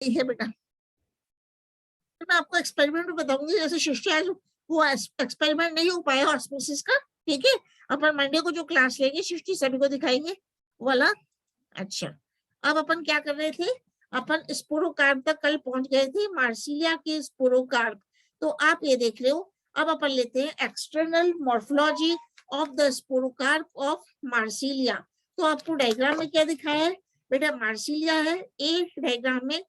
है बेटा। तो मैं आपको एक्सपेरिमेंट में बताऊंगी, जैसे सृष्टि आज वो एक्सपेरिमेंट नहीं हो पाया ऑस्मोसिस का, ठीक है। अपन मंडे को जो क्लास लेंगे सृष्टि सभी को दिखाएंगे वाला। अच्छा, अब अपन क्या कर रहे थे, अपन स्पोरोकार्प तक कल पहुंच गए थे, मार्सिलिया के स्पोरोकार्प। तो आप ये देख रहे हो, अब अपन लेते हैं external morphology of the sporocarp of Marsilea. तो आपको डायग्राम में क्या दिखाया है बेटा, मार्सिलिया है, एक डायग्राम में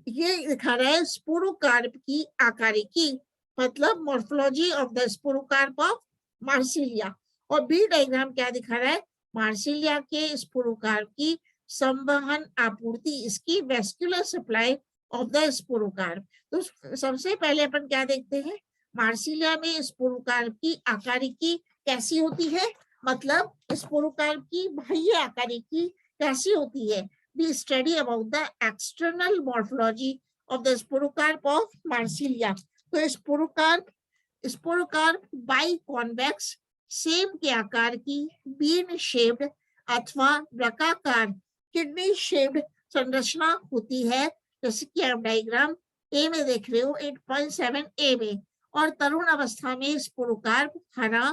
ये दिखा रहा है स्पोरोकार्प की आकारिकी, मतलब morphology of the sporocarp of Marsilea. और बी डायग्राम क्या दिखा रहा है, मार्सिलिया के स्पोरोकार्प की संवहन आपूर्ति, इसकी वेस्कुलर सप्लाई ऑफ द स्पोरोकार्प। तो सबसे पहले अपन क्या देखते हैं, मार्सिलिया में स्पोरोकार्प की आकारिकी कैसी होती है, मतलब स्पोरोकार्प की बाह्य आकारिकी कैसी होती है। We study about the external morphology of the sporocarp of Marsilia. तो स्पोरोकार्प बाइकॉन्वेक्स सेम के आकार की बीन शेप्ड अथवा वृत्ताकार किडनी शेप्ड संरचना होती है, जैसे कि आप डायग्राम ए में देख रहे हो 8.7 ए में। और तरुण अवस्था में स्पोरोकार्प हरा,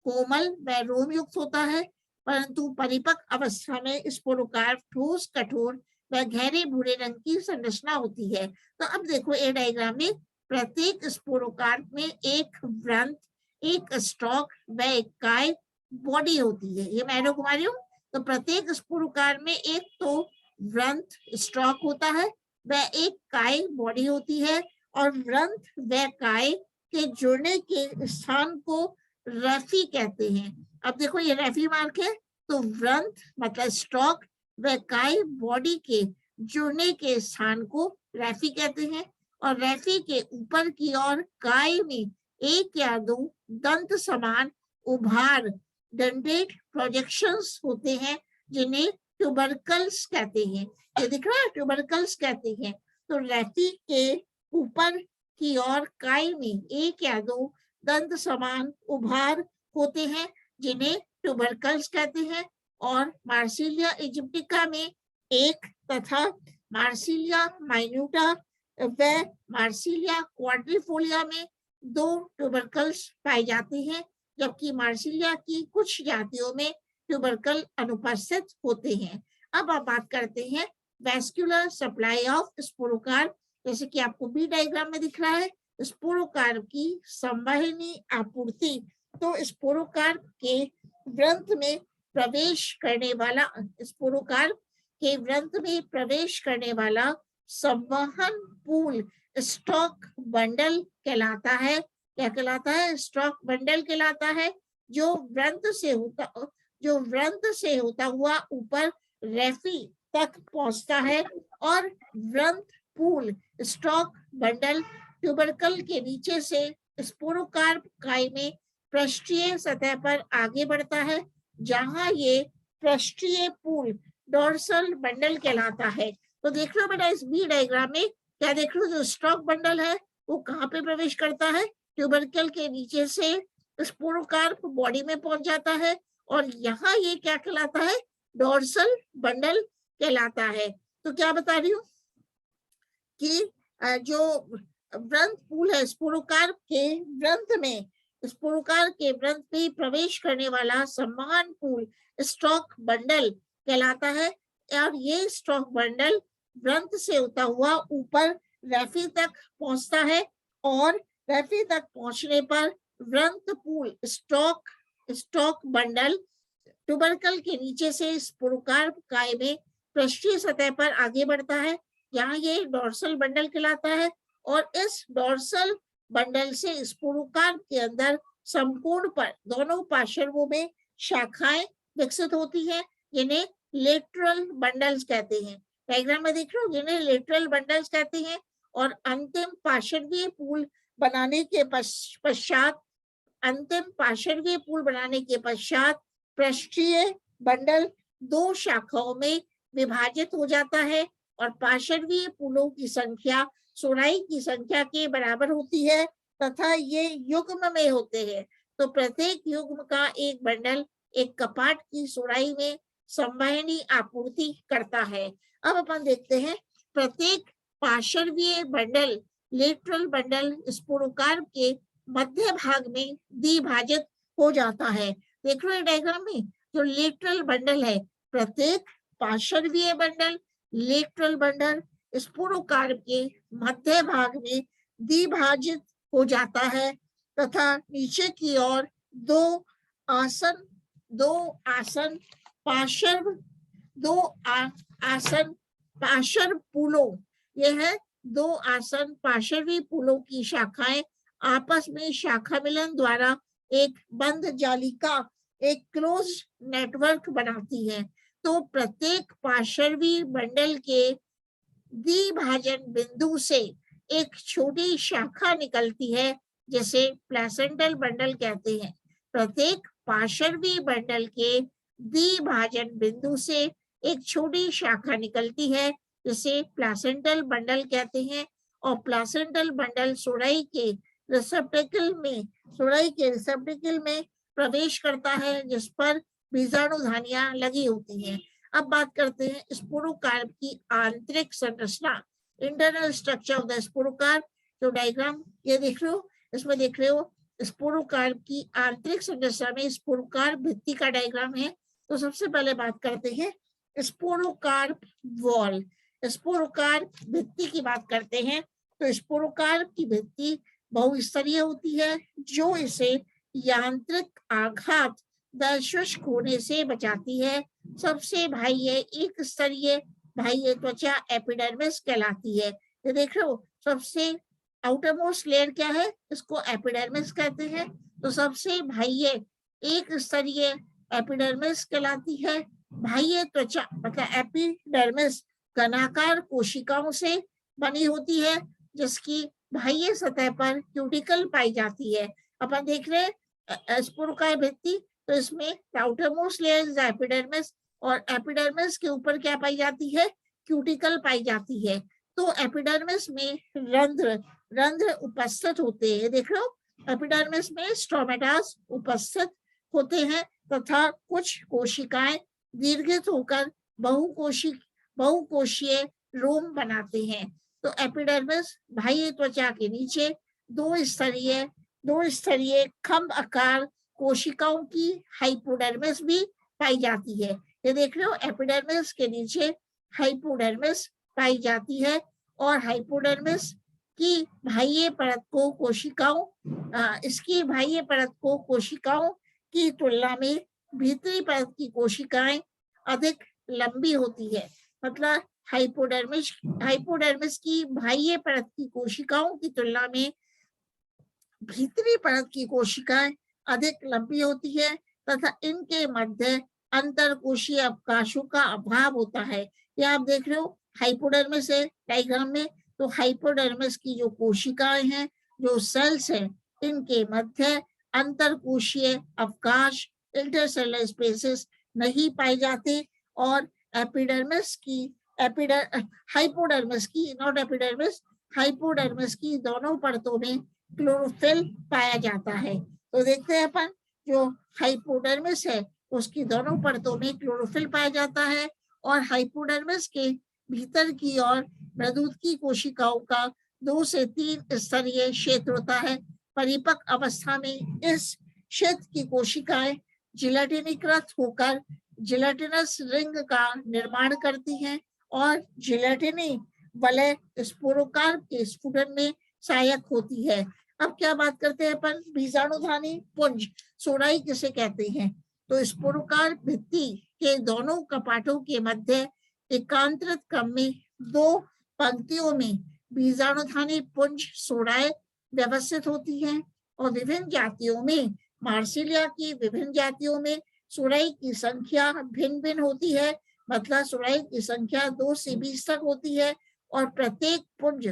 कोमल व रोम युक्त होता है, परंतु परिपक्व अवस्था में स्पोरोकार्प ठोस, कठोर व गहरे भूरे रंग की संरचना होती है। तो अब देखो ये डायग्राम में प्रत्येक स्पोरोकार्प में एक व्रंत, एक स्टॉक व एक काय बॉडी होती है। ये मैं घुमा रही हूँ। तो प्रत्येक स्पोरोकार्प में एक तो व्रंत स्टॉक होता है व एक काय बॉडी होती है, और व्रंत व काय के जुड़ने के स्थान को रेफी कहते हैं। अब देखो ये रेफी मार्क है, तो व्रंत मतलब स्टॉक व काय बॉडी के जुड़ने के स्थान को रेफी कहते हैं। और रेफी के ऊपर की ओर काय में एक या दो दंत समान उभार डेंटेड प्रोजेक्शंस होते हैं, जिन्हें ट्यूबरकल्स कहते हैं। ये दिख रहा है, ट्यूबरकल्स कहते हैं। तो रेफी के ऊपर की ओर काय में एक या दो दंत समान उभार होते हैं, जिन्हें ट्यूबरकल्स कहते हैं। और मार्सिलिया इजिप्टिका में एक तथा मार्सिलिया माइन्यूटा व मार्सिलिया क्वाड्रिफोलिया में दो ट्यूबरकल्स पाए जाते हैं, जबकि मार्सिलिया की कुछ जातियों में ट्यूबरकल अनुपस्थित होते हैं। अब आप बात करते हैं वेस्कुलर सप्लाई ऑफ स्पोरोकार्प, जैसे कि आपको बी डायग्राम में दिख रहा है, स्पोरोकार्प की संवहनी आपूर्ति। तो स्पोरोकार्प के व्रंत में प्रवेश करने वाला, स्पोरोकार्प के व्रंत में प्रवेश करने वाला संवहन पूल स्टॉक बंडल कहलाता है। क्या कहलाता है, स्टॉक बंडल कहलाता है, जो व्रंत से होता हुआ ऊपर रेफी तक पहुंचता है। और व्रंत पूल स्टॉक बंडल ट्यूबरकल के नीचे से स्पोरोकार्प काय में पृष्ठीय सतह पर आगे बढ़ता है, जहां ये पृष्ठीय पूल डोर्सल बंडल कहलाता है। तो देख लो बेटा इस बी डायग्राम में क्या देख लो, जो स्टॉक बंडल है वो कहाँ पे प्रवेश करता है, ट्यूबरकल के नीचे से स्पोरोकार्प बॉडी में पहुंच जाता है, और यहाँ ये क्या कहलाता है, डोर्सल बंडल कहलाता है। तो क्या बता रही हूँ कि जो व्रंत पूल है स्पोरोकार्प के व्रंत में, स्पोरोकार्प के व्रंत में प्रवेश करने वाला संवहन पूल स्टॉक बंडल कहलाता है। और ये स्टॉक बंडल व्रंत से होता हुआ ऊपर रेफी तक पहुंचता है, और रेफी तक पहुंचने पर व्रंत पूल स्टॉक बंडल ट्यूबरकल के नीचे से स्पोरोकार्प काय में पृष्ठीय सतह पर आगे बढ़ता है, यहाँ ये डोर्सल बंडल कहलाता है। और इस डोर्सल बंडल से स्पोरोकार्प के अंदर संपूर्ण पर दोनों पार्श्वों में शाखाएं विकसित होती हैं, जिन्हें लेटरल बंडल्स कहते हैं। डायग्राम में देख रहे हो, जिन्हें लेटरल बंडल्स कहते हैं। और अंतिम पार्श्वीय पूल बनाने के पश्चात पृष्ठीय बंडल दो शाखाओं में विभाजित हो जाता है, और पार्श्वीय पुलों की संख्या सुराई की संख्या के बराबर होती है, तथा ये युग्म में होते हैं। तो प्रत्येक युग्म का एक बंडल एक कपाट की सुराई में संवहनी आपूर्ति करता है। अब अपन देखते हैं प्रत्येक पार्श्वीय बंडल लेटरल बंडल स्पोरोकार्प के मध्य भाग में द्विभाजित हो जाता है। देख रहे हो डायग्राम में, जो लेटरल बंडल है, प्रत्येक पार्श्वीय बंडल लेटरल बंडल स्पोरोकार्प के मध्य भाग में द्विभाजित हो जाता है तथा नीचे की ओर दो आसन पार्श्व पुलों, यह है दो आसन पार्श्वी पुलों की शाखाएं आपस में शाखा मिलन द्वारा एक बंद जालिका, एक क्लोज नेटवर्क बनाती है। तो प्रत्येक पार्श्वी बंडल के द्विभाजन बिंदु से एक छोटी शाखा निकलती है जिसे प्लेसेंटल बंडल कहते हैं। प्रत्येक पार्श्वी बंडल के द्विभाजन बिंदु से एक छोटी शाखा निकलती है जिसे प्लेसेंटल बंडल कहते हैं और प्लेसेंटल बंडल सुराई के रिसेप्टेकल में प्रवेश करता है जिस पर बीजाणुधानियां लगी होती हैं। अब बात करते हैं स्पोरोकार्प की आंतरिक संरचना, इंटरनल स्ट्रक्चर ऑफ द स्पोरोकार्प। जो डायग्राम ये देख रहे हो, इसमें देख रहे हो स्पोरोकार्प की आंतरिक संरचना में स्पोरोकार्प भित्ति का डायग्राम है। तो सबसे पहले बात करते हैं स्पोरोकार्प वॉल। स्पोरोकार्प भित्ति की बात करते हैं तो स्पोरोकार्प की भित्ति बहुस्तरीय होती है जो इसे यांत्रिक आघात व शुष्क होने से बचाती है। सबसे बाह्य एक स्तरीय बाह्य त्वचा एपिडर्मिस कहलाती है। ये देख रहे हो, सबसे आउटरमोस्ट लेयर क्या है, इसको एपिडर्मिस कहते हैं। तो सबसे बाह्य एक स्तरीय एपिडर्मिस कहलाती है। बाह्य त्वचा मतलब एपिडर्मिस घनाकार कोशिकाओं से बनी होती है जिसकी बाह्य सतह पर क्यूटिकल पाई जाती है। अपन देख रहे हैं स्पोरोकार्प भित्ति, तो इसमें आउटरमोस्ट लेयर एपिडर्मिस और एपिडर्मिस के ऊपर क्या पाई जाती है, क्यूटिकल पाई जाती है। तो एपिडर्मिस में रंध्र उपस्थित होते हैं। देख रहे हो, एपिडर्मिस में स्ट्रोमेटास उपस्थित होते हैं तथा कुछ कोशिकाएं दीर्घित होकर बहुकोशीय रोम बनाते हैं। तो एपिडर्मिस बाह्य त्वचा के नीचे दो स्तरीय खंभ आकार कोशिकाओं की हाइपोडर्मिस भी पाई जाती है। ये देख रहे हो, एपिडर्मिस के नीचे हाइपोडर्मिस पाई जाती है और हाइपोडर्मिस की बाह्य परत को कोशिकाओं की तुलना में भीतरी परत की कोशिकाएं अधिक लंबी होती है। मतलब हाइपोडर्मिस की बाह्य परत की कोशिकाओं की तुलना में भीतरी परत की कोशिकाएं अधिक लंबी होती है तथा इनके मध्य अंतरकोशीय अवकाशों का अभाव होता है। ये आप देख रहे हो हाइपोडर्मिस है डायग्राम में। तो हाइपोडर्मिस की जो कोशिकाएं हैं, जो सेल्स हैं, इनके मध्य अंतरकोशीय अवकाश इंटरसेलुलर स्पेसेस नहीं पाए जाते और हाइपोडर्मिस की दोनों परतों में क्लोरोफिल पाया जाता है। तो देखते हैं अपन, जो हाइपोडर्मिस है उसकी दोनों परतों में क्लोरोफिल पाया जाता है और हाइपोडर्मिस के भीतर की ओर मृदुकी कोशिकाओं का 2 से 3 स्तरीय क्षेत्र होता है। परिपक्व अवस्था में इस क्षेत्र की कोशिकाएं जिलेटिनीकृत होकर जिलेटिनस रिंग का निर्माण करती हैं और जिलेटिनी वलय स्पोरोकार्प के स्फुटन में सहायक होती है। अब क्या बात करते हैं अपन, बीजाणुधानी पुंज सोराई किसे कहते हैं। तो स्पोरोकार्प भित्ति के दोनों कपाटों के मध्य एकांतरित क्रम में 2 पंक्तियों में बीजाणुधानी पुंज सोराई व्यवस्थित होती हैं और विभिन्न जातियों में मार्सिलिया की विभिन्न जातियों में सोराई की संख्या भिन्न भिन्न होती है। मतलब सोराई की संख्या 2 से 20 तक होती है और प्रत्येक पुंज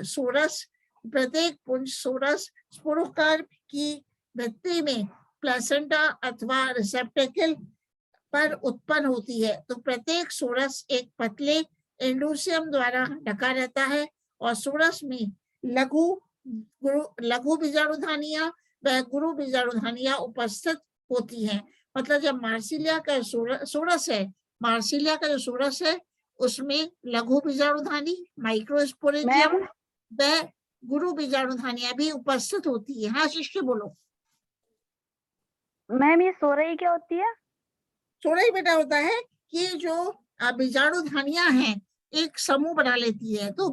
सोरस स्पोरोकार्प की भित्ति में प्लेसेंटा अथवा रिसेप्टेकल पर उत्पन्न होती है। तो प्रत्येक सोरस एक पतले एंडोसियम द्वारा ढका रहता है और सोरस में लघु बीजाणुधानियां व गुरु बीजाणुधानियां उपस्थित होती हैं। मतलब जब मार्सिलिया का जो सोरस है उसमें लघु बीजाणुधानी, माइक्रोस्पोरेंजियम मैम व गुरु बीजाणुधानियां भी उपस्थित होती है। हाँ शिष्य बोलो। मैम ये सोरई क्या होती है? सोरई बेटा होता है कि जो बीजाणुधानियां हैं एक समूह बना लेती है, तो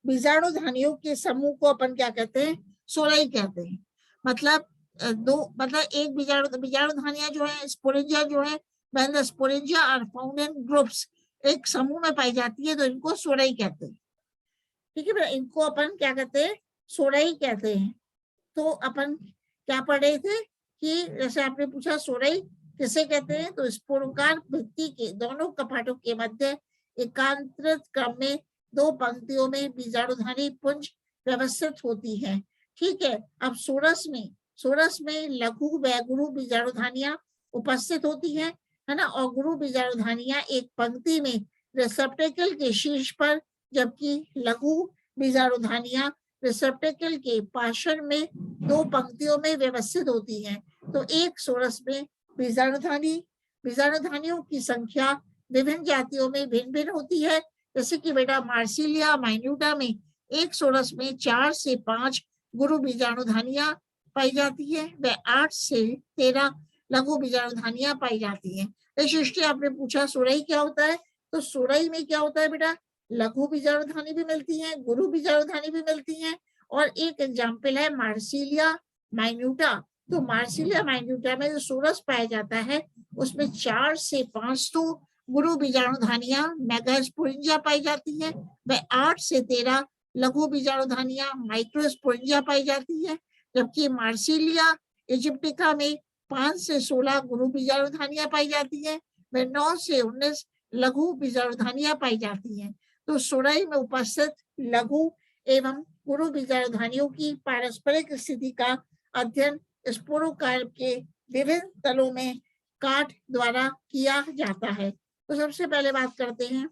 बीजाणुधानियों के समूह को अपन क्या कहते हैं? सोरई कहते हैं। मतलब एक बीजाणुधानियां जो है, स्पोरेंजिया जो है, when the sporangia are found in groups, एक समूह में पाई जाती है तो इनको सोरई कहते हैं। ठीक है बेटा, इनको अपन क्या कहते हैं? सोरई कहते हैं। तो अपन क्या पढ़ रहे थे कि जैसे आपने पूछा सोरई किसे कहते हैं, तो स्पोरोकार भित्ति के दोनों कपाटों के मध्य एकांतरित क्रम में दो पंक्तियों में बीजाणुधानी पुंज व्यवस्थित होती है। ठीक है, अब सोरस में लघु व गुरु बीजाणुधानियां उपस्थित होती है ना, और गुरु बीजाणुधानियां एक पंक्ति में रिसेप्टेकल के शीर्ष पर, जबकि लघु बीजाणुधानियां रिसेप्टेकल के पार्श्व में दो पंक्तियों में व्यवस्थित होती हैं। तो एक सोरस में बीजाणुधानियों की संख्या विभिन्न जातियों में भिन्न भिन्न होती है। जैसे कि बेटा मार्सिलिया माइन्यूटा में एक सोरस में 4 से 5 गुरु बीजाणुधानियां पाई जाती है व 8 से 13 लघु बीजाणुधानियां पाई जाती है। सृष्टि आपने पूछा सोरई क्या होता है, तो सोरई में क्या होता है बेटा? लघु बीजाणुधानी भी मिलती है, गुरु बीजाणुधानी भी मिलती है। और एक एग्जाम्पल है मार्सिलिया माइन्यूटा। तो मार्सिलिया माइन्यूटा में जो सोरस पाया जाता है उसमें 4 से 5 तो गुरु बीजाणुधानियां मेगास्पोरेंजिया पाई जाती है व 8 से 13 लघु बीजाणुधानियां माइक्रोस्पोरेंजिया पाई जाती है। जबकि मार्सिलिया इजिप्टिका में 5 से 16 गुरु बीजाणुधानियां पाई जाती है व 9 से 19 लघु बीजाणुधानियां पाई जाती हैं। तो सोरई में उपस्थित लघु एवं गुरु बीजाणुधानियों की पारस्परिक स्थिति का अध्ययन स्पोरोकार्प के विभिन्न तलों में काट द्वारा किया जाता है। तो सबसे पहले बात करते हैं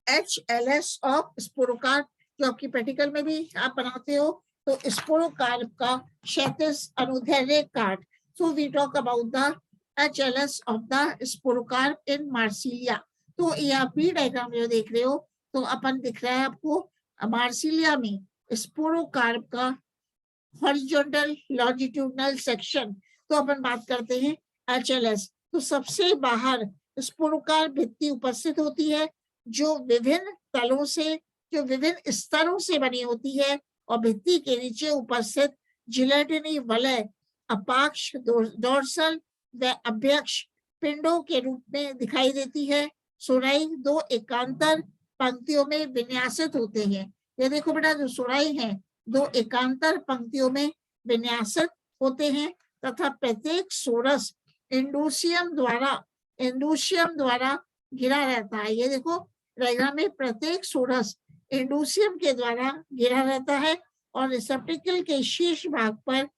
HLS ऑफ स्पोरोकार्प, जो आपकी प्रैक्टिकल में भी आप बनाते हो। तो स्पोरोकार्प का क्षैतिज अनुदैर्ध्य काट। So we talk about the HLS of the sporocarp in Marsilea. तो ये आप भी डायग्राम जो देख रहे हो, तो अपन दिख रहा है आपको मार्सिलिया में स्पोरोकार्प का हॉरिजॉन्टल लॉन्जिट्यूडनल सेक्शन। तो अपन बात करते हैं HLS। तो सबसे बाहर स्पोरोकार्प भित्ति उपस्थित होती है जो विभिन्न तलों से, जो विभिन्न स्तरों से बनी होती है, और भित्ति के नीचे उपस्थित जिलेटिनी वलय अपाक्ष डोर्सल व अभ्यक्ष पिंडों के रूप में दिखाई देती है। सोराई दो एकांतर पंक्तियों में विन्यासित होते हैं। ये देखो बेटा, जो सोराई है दो एकांतर पंक्तियों में विन्यासित होते हैं तथा प्रत्येक सोरस इंडूसियम द्वारा घिरा रहता है। ये देखो डायग्राम में प्रत्येक सोरस इंडूसियम के द्वारा घिरा रहता है और रिसेप्टिकल के शीर्ष भाग पर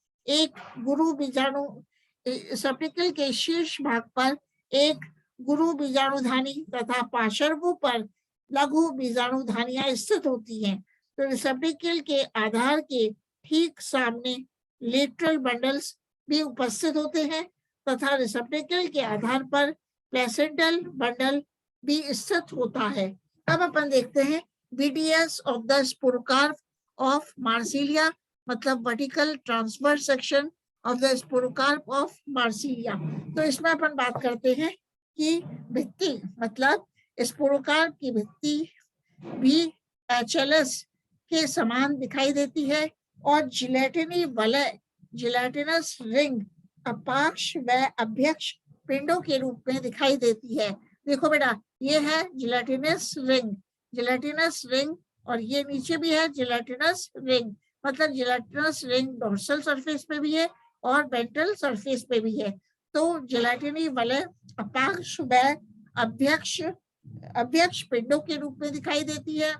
एक गुरु बीजाणुधानी तथा पार्श्वों पर लघु बीजाणुधानियां स्थित होती हैं। तो रिसेप्टिकल के आधार के ठीक सामने लेटरल बंडल्स भी उपस्थित होते हैं तथा रिसेप्टिकल के आधार पर प्लेसेंटल बंडल भी स्थित होता है। अब अपन देखते हैं BTS of the sporocarp of Marsilea, मतलब vertical transfer section of the sporocarp of Marsilea. तो इसमें अपन बात करते हैं कि भित्ति, मतलब स्पोरोकार्प की भित्ति भी HLS के समान दिखाई देती है और जिलेटिनी वलय, जिलेटिनस रिंग अपाक्ष व अभ्यक्ष पिंडों के रूप में दिखाई देती है। देखो बेटा, ये है जिलेटिनस रिंग और ये नीचे भी है जिलेटिनस रिंग। मतलब जिलेटिनस रिंग डोर्सल सरफेस पे भी है और वेंट्रल सरफेस पे भी है। तो जिलेटिनी वलय अपाक्ष व अभ्यक्ष पिंडों के रूप में दिखाई देती है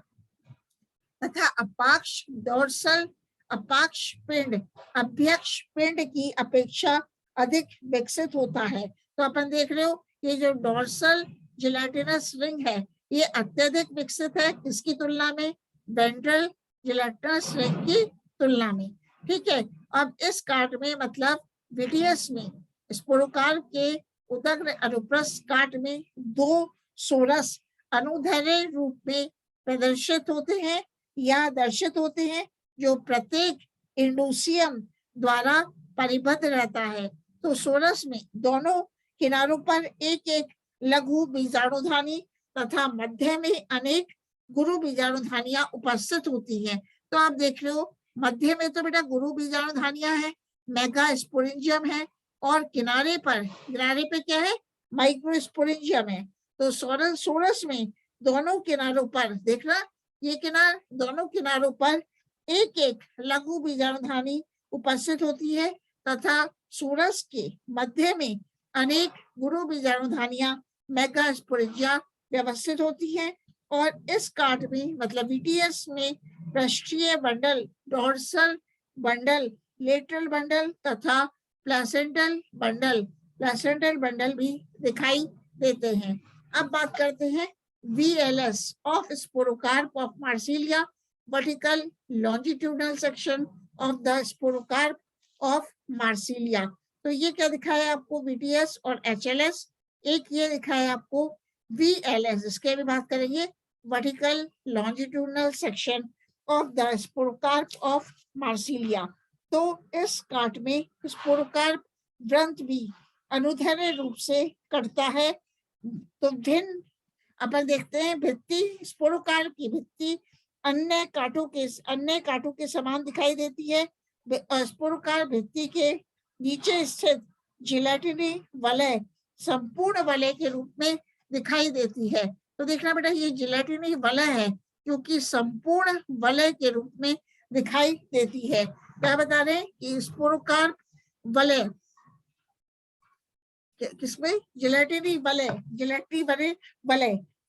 तथा अपाक्ष डोर्सल अपाक्ष पिंड अभ्यक्ष पिंड की अपेक्षा अधिक विकसित होता है। तो अपन देख रहे हो ये जो डोर्सल जिलेटिनस रिंग है ये अत्यधिक विकसित है, किसकी तुलना में? वेंट्रल जिलेटिनस रिंग की तुलना में। ठीक है, अब इस काट में मतलब BTS में स्पोरोकार्प के उदग्र अनुप्रस्थ काट में दो सोरस अनुदैर्घ्य रूप में प्रदर्शित होते हैं या दर्शित होते हैं, जो प्रत्येक इंडोसियम द्वारा परिबद्ध रहता है। तो सोरस में दोनों किनारों पर एक एक लघु बीजाणुधानी तथा मध्य में अनेक गुरु बीजाणुधानियां उपस्थित होती हैं। तो आप देख रहे हो मध्य में तो बेटा गुरु बीजाणुधानियां है, मेगास्पोरेंजियम है, और किनारे पे क्या है, माइक्रोस्पोरेंजियम है। तो सोरस में दोनों किनारों पर देखना, ये किनार दोनों किनारों पर एक एक लघु बीजाणुधानी उपस्थित होती है तथा सोरस के मध्य में अनेक गुरु बीजाणुधानियां मेगास्पोरेंजिया व्यवस्थित होती हैं। और इस काट में मतलब वीटीएस में पृष्ठीय bundle, dorsal bundle, lateral bundle तथा प्लेसेंटल बंडल भी दिखाई देते हैं। अब बात करते हैं VLS of sporocarp of Marsilia, vertical longitudinal section of the sporocarp of Marsilia। तो ये क्या दिखाया आपको, VTS और HLS। एक ये दिखाया आपको VLS, इसके भी बात करेंगे, vertical longitudinal section of the sporocarp of Marsilia। तो इस काट में स्पोरोकार्प वृंत भी अनुदैर्घ्य रूप से कटता है। तो भिन्न अपन देखते हैं भित्ति, स्पोरोकार्प की भित्ति अन्य कांटों के समान दिखाई देती है। स्पोरोकार्प भित्ति के नीचे स्थित जिलेटिनी वलय संपूर्ण वलय के रूप में दिखाई देती है। तो देखना बेटा ये जिलेटिनी वलय है क्योंकि संपूर्ण वलय के रूप में दिखाई देती है। क्या बता रहे हैं कि स्पोरोकार्प वलय किसमें, जिलेटिनी वलय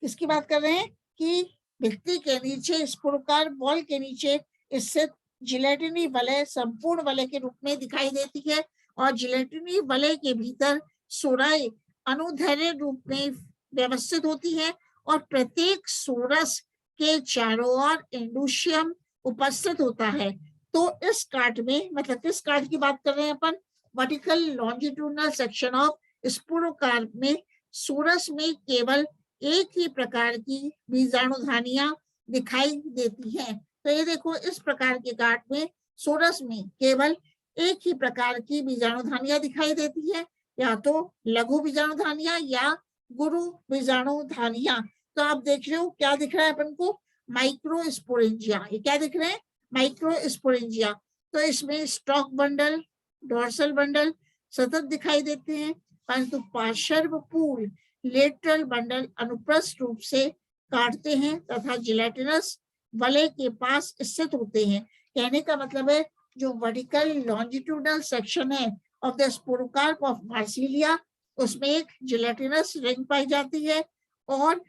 किसकी बात कर रहे हैं कि भित्ति के नीचे, स्पोरोकार्प वॉल के नीचे स्थित जिलेटिनी वलय संपूर्ण वलय के रूप में दिखाई देती है। और जिलेटिनी वलय के भीतर सोराई अनुदैर्घ्य रूप में व्यवस्थित होती है और प्रत्येक सोरस के चारों ओर इंडोशियम उपस्थित होता है। तो इस काट में मतलब किस काट की बात कर रहे हैं अपन, वर्टिकल लॉन्जिट्यूडिनल सेक्शन ऑफ स्पोरोकार्प में सोरस में केवल एक ही प्रकार की बीजाणुधानियां दिखाई देती हैं। तो ये देखो इस प्रकार के काट में सोरस में केवल एक ही प्रकार की बीजाणुधानियां दिखाई देती है, या तो लघु बीजाणुधानियां या गुरु बीजाणुधानियां। तो आप देख रहे हो क्या दिख रहा है अपन को, माइक्रोस्पोरेंजिया। ये क्या दिख रहे हैं, माइक्रोस्पोरेंजिया। तो इसमें स्टॉक बंडल, डोर्सल बंडल सतत दिखाई देते हैं, परंतु पार्श्व पूल लेटरल बंडल अनुप्रस्थ रूप से काटते हैं तथा जिलेटिनस वलय के पास स्थित होते हैं। कहने का मतलब है जो वर्टिकल लॉन्जिट्यूडनल सेक्शन है of the sporocarp of Marsilea, उसमें एक जिलेटिनस रिंग पाई जाती है और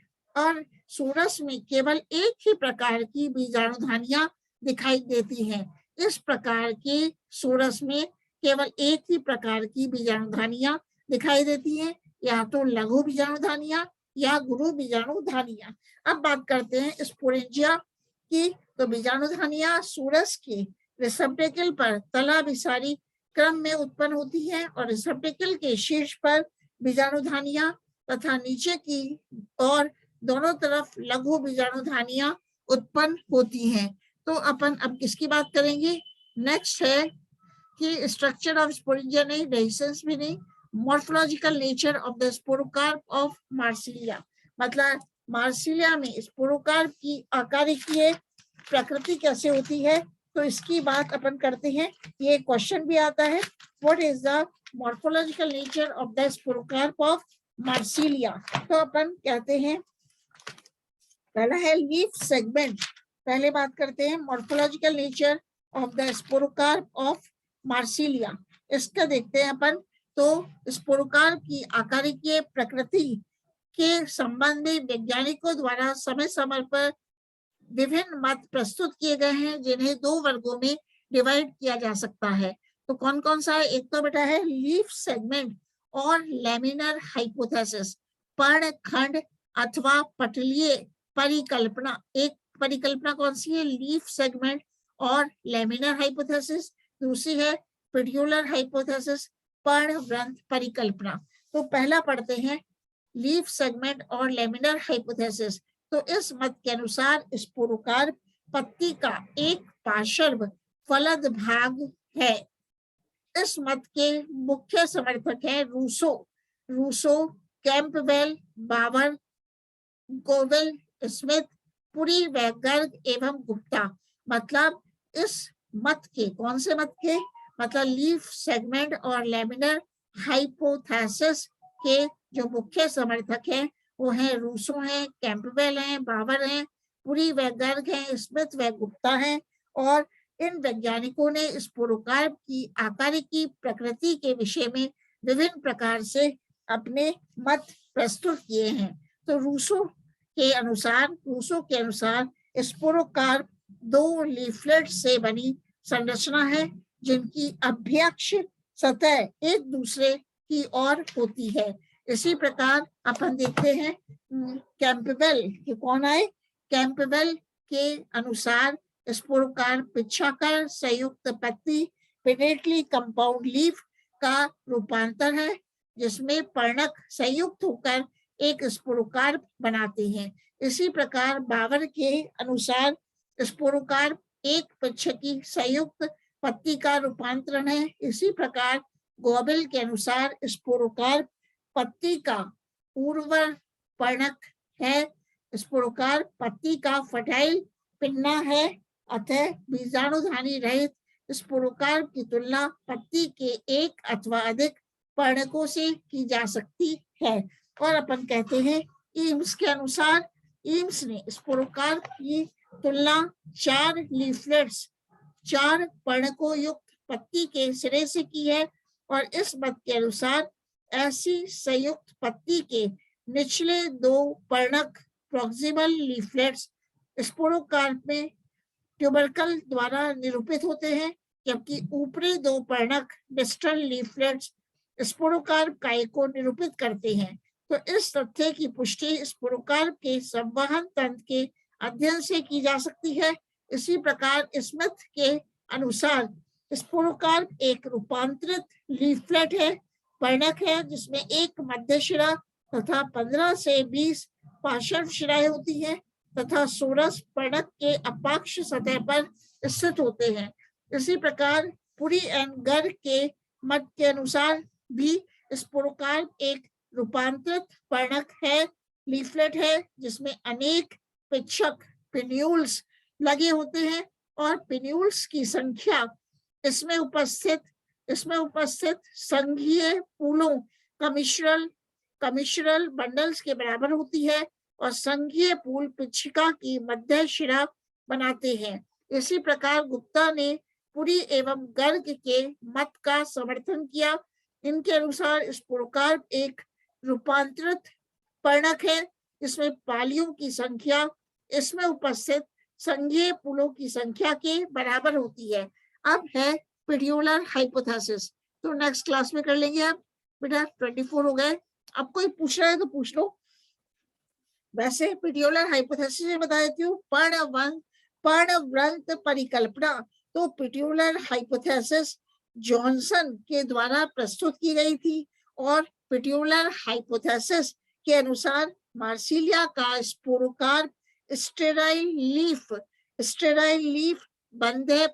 सोरस में केवल एक ही प्रकार की बीजाणुधानियां दिखाई देती हैं। इस प्रकार के सोरस में केवल एक ही प्रकार की बीजाणुधानियां दिखाई देती हैं, या तो लघु बीजाणुधानियां या गुरु बीजाणुधानियां। अब बात करते हैं स्पोरेंजिया की। तो बीजाणुधानियां सोरस के रिसेप्टेकल पर तलाभिसारी क्रम में उत्पन्न होती है और रिसेप्टेकल के शीर्ष पर बीजाणुधानियां तथा नीचे की और दोनों तरफ लघु बीजाणुधानियां उत्पन्न होती हैं। तो अपन अब किसकी बात करेंगे, नेक्स्ट है कि स्ट्रक्चर ऑफ स्पोरेंजिया नहीं, रेजिस्टेंस भी नहीं, morphological nature of the sporocarp of Marsilea. मतलब मार्सिलिया में स्पोरोकार्प की आकारिकीय प्रकृति कैसे होती है, तो इसकी बात अपन करते हैं। ये क्वेश्चन भी आता है, what is the morphological nature of the sporocarp of Marsilea. तो अपन कहते हैं पहला है लीफ सेगमेंट। पहले बात करते हैं morphological nature of the sporocarp of Marsilea. इसका देखते हैं अपन। तो स्पोरोकार्प की आकारिकीय प्रकृति के संबंध में वैज्ञानिकों द्वारा समय समय पर विभिन्न मत प्रस्तुत किए गए हैं, जिन्हें दो वर्गों में डिवाइड किया जा सकता है। तो कौन कौन सा है, एक तो बेटा है लीफ सेगमेंट और लेमिनर हाइपोथेसिस, पर्णखंड अथवा पटलीय परिकल्पना। एक परिकल्पना कौन सी है, लीफ सेगमेंट और लेमिनर हाइपोथेसिस। दूसरी है पेड्यूलर हाइपोथेसिस, पर्णवृंत परिकल्पना। तो पहला पढ़ते हैं लीफ सेगमेंट और लेमिनर हाइपोथेसिस। तो इस मत के अनुसार स्पोरोकार्प पत्ती का एक पार्श्व फलद भाग है। इस मत के मुख्य समर्थक हैं रूसो, कैंपबेल, बावर, गोवेल, स्मिथ, पुरी, वैगर्ग एवं गुप्ता। मतलब इस मत के, कौन से मत के, मतलब लीफ सेगमेंट और लेमिनर हाइपोथेसिस के जो मुख्य समर्थक हैं वो हैं रूसो हैं, कैंपबेल हैं, बावर हैं, पुरी, वैगर्ग हैं, स्मिथ व गुप्ता हैं। और इन वैज्ञानिकों ने स्पोरोकार्प की आकारिकी प्रकृति के विषय में विभिन्न प्रकार से अपने मत प्रस्तुत किए हैं। तो रूसो के अनुसार स्पोरोकार्प दो लीफलेट से बनी संरचना है जिनकी अभ्यक्ष सतह एक दूसरे की ओर होती है। इसी प्रकार अपन देखते हैं कैंपबेल के, कौन आए, कैंपबेल के अनुसार स्पोरोकार्प पिच्छाकार संयुक्त पत्ती पिनेटली कंपाउंड लीफ का रूपांतर है जिसमें पर्णक संयुक्त होकर एक स्पोरोकार्प बनाते हैं। इसी प्रकार बावर के अनुसार स्पोरोकार्प एक पिच्छ की संयुक्त पत्ती का रूपांतरण है। इसी प्रकार गोबेल के अनुसार स्पोरोकार्प पत्ती का पूर्व पर्णक है। स्पोरोकार्प पत्ती का फर्टाइल पिन्ना है, अतः बीजाणुधानी रहित स्पोरोकार्प की तुलना पत्ती के एक अथवा अधिक पर्णकों से की जा सकती है। और अपन कहते हैं एम्स के अनुसार, एम्स ने स्पोरोकार्प की तुलना 4 लीफलेट्स, 4 पर्णकों युक्त पत्ती के सिरे से की है। और इस मत के अनुसार ऐसी संयुक्त पत्ती के निचले 2 पर्णक प्रॉक्सिमल लीफलेट्स स्पोरोकार्प में ट्यूबरकल द्वारा निरूपित होते हैं, जबकि ऊपरी 2 पर्णक डिस्टल लीफलेट्स स्पोरोकार्प काय को निरूपित करते हैं। तो इस तथ्य की पुष्टि स्पोरोकार्प के संवहन तंत्र के अध्ययन से की जा सकती है। इसी प्रकार स्मिथ के अनुसार स्पोरोकार्प एक रूपांतरित लीफलेट है, पर्णक है जिसमें एक मध्य शिरा तथा 15 से 20 पार्श्व शिराएं होती हैं तथा 16 पर्णक के अपाक्ष सतह पर स्थित होते हैं। इसी प्रकार पुरी एंड गर्ग के मत के अनुसार भी स्पोरोकार्प एक रूपांतरित पर्णक है, लीफलेट है जिसमें अनेक पिच्छक पिन्यूल्स लगे होते हैं और पिन्यूल्स की संख्या इसमें उपस्थित संघीय फूलों कमिश्रल बंडल्स के बराबर होती है और संघीय फूल पिच्छिका की मध्य शिरा बनाते हैं। इसी प्रकार गुप्ता ने पुरी एवं गर्ग के मत का समर्थन किया। इनके अनुसार स्पोरोकार्प एक रूपांतरित पर्णक है जिसमें पालियों की संख्या इसमें उपस्थित संघीय फूलों की संख्या के बराबर होती है। अब है पेडियोलर हाइपोथेसिस, तो नेक्स्ट क्लास में कर लेंगे। आप बेटा 24 हो गए, अब कोई पूछ रहा है तो पूछ लो। वैसे पेडियोलर हाइपोथेसिस में बता देती हूँ, पर्णवृंत परिकल्पना। तो पेडियोलर हाइपोथेसिस जॉनसन के द्वारा प्रस्तुत की गई थी और पेडियोलर हाइपोथेसिस के अनुसार मार्सिलिया का स्पोरोकार्प स्टेराइल लीफ बंधे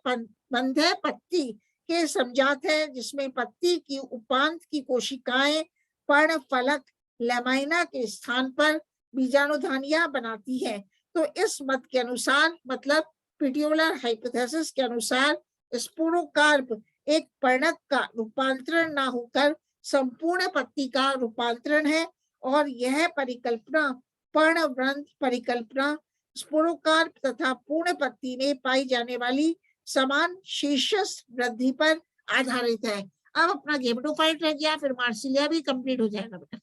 पत्ती के समजात है जिसमें पत्ती की उपांत की कोशिकाएं पर्ण फलक लेमाइना के स्थान पर बीजाणुधानियां बनाती है। तो इस मत के अनुसार, मतलब पेडियोलर हाइपोथेसिस के अनुसार स्पोरोकार्प एक पर्णक का रूपांतरण ना होकर संपूर्ण पत्ती का रूपांतरण है और यह परिकल्पना पर्णवृंत परिकल्पना स्पोरोकार्प तथा पूर्ण पत्ती में पाई जाने वाली समान शीर्षस्थ वृद्धि पर आधारित है। अब अपना गेमेटोफाइट रह गया, फिर मार्सिलिया भी कंप्लीट हो जाएगा बेटा।